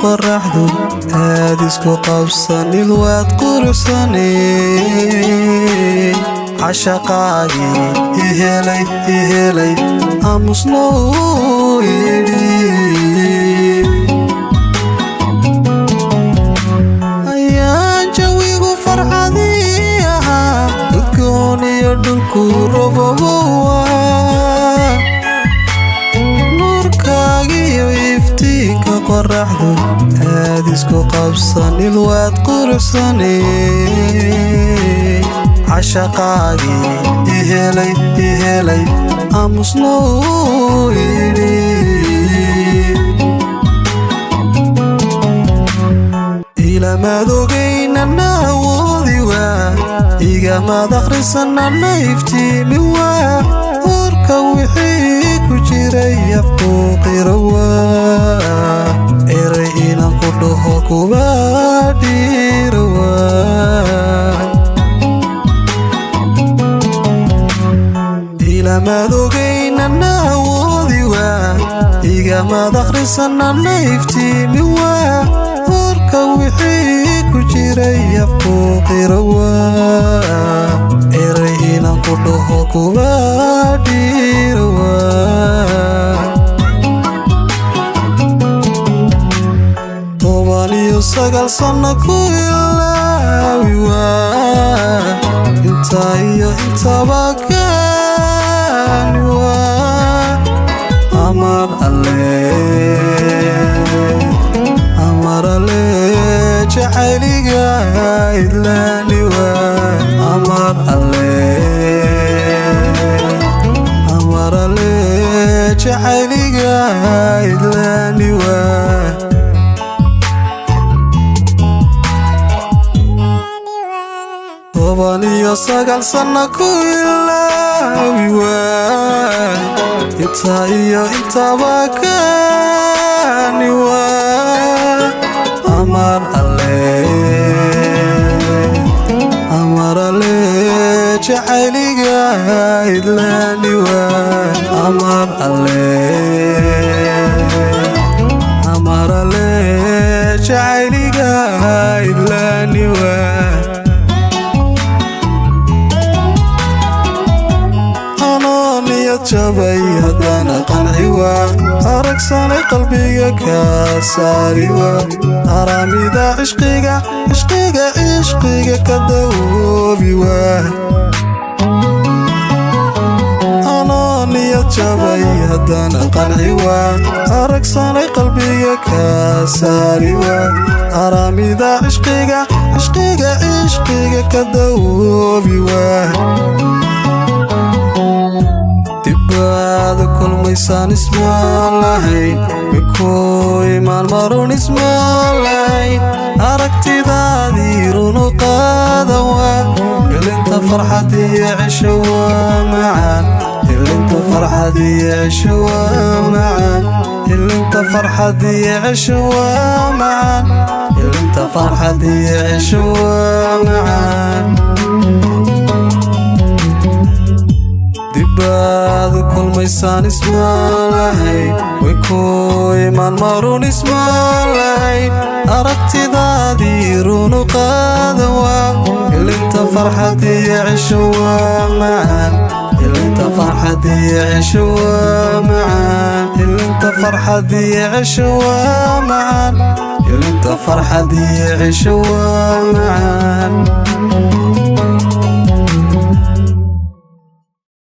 qoraxdu aad isku qabsanin waad quruxsanay cashaqaagii ihelay aamusnoo yidhi ayaan jawigu farxadii ahaa dadkoon iyo dhulku robobowa nuurkaagiiyo iftiinka qoraxdu aad isku qabsanin waad quruxsanay cashaqaagii ihelay aamusnoo yidhi ilamaad ogaynana awoodi waa igamaad akhrisanana iftiimi waa warka wixii ku jiray afku qira waa eray inaan ku dhaho kuba dhiira waa ilamaad ogaynana awoodi waa igamaad akhrisanana iftiimi waa warka wixii ku jiray afku qira waa eray inaan ku dhaho kuba dhiira waa 19 sano ku ilaawi waa inta iyo intaba kaani waa amar alle jacayliga idlaani waa amar alle jacayliga idlaani waa 19 sano ku ilaawi waa inta iyo intaba kaani waa amar alle jacayliga idlaani waa amar alle jacayliga idlaani waa jabay haddana qanci waa aragsanay qalbiga ka saari waa araamida cishqiga ka dawoobi waa anooniyad jabay haddana qanci waa aragsanay qalbiga ka saari waa araamida cishqiga ka dawoobi waa dibbaad kulmaysaan ismaan lahayn mikooy maalmaroon ismaan lahayn aragtidaadii runu qaada waa ilinta farxad iyo cisho waa macaan ilinta farxad iyo cisho waa macaan ilinta farxad iyo cisho waa macaan ilinta farxad iyo cisho waa macaan dibbaad kulmaysaan ismaan lahayn mikooy maalmaroon ismaan lahayn aragtidaadii runu qaada waa ilinta farxad iyo cisho waa macaan ilinta farxad iyo cisho waa macaan ilinta farxad iyo cisho waa macaan ilinta farxad iyo cisho waa macaan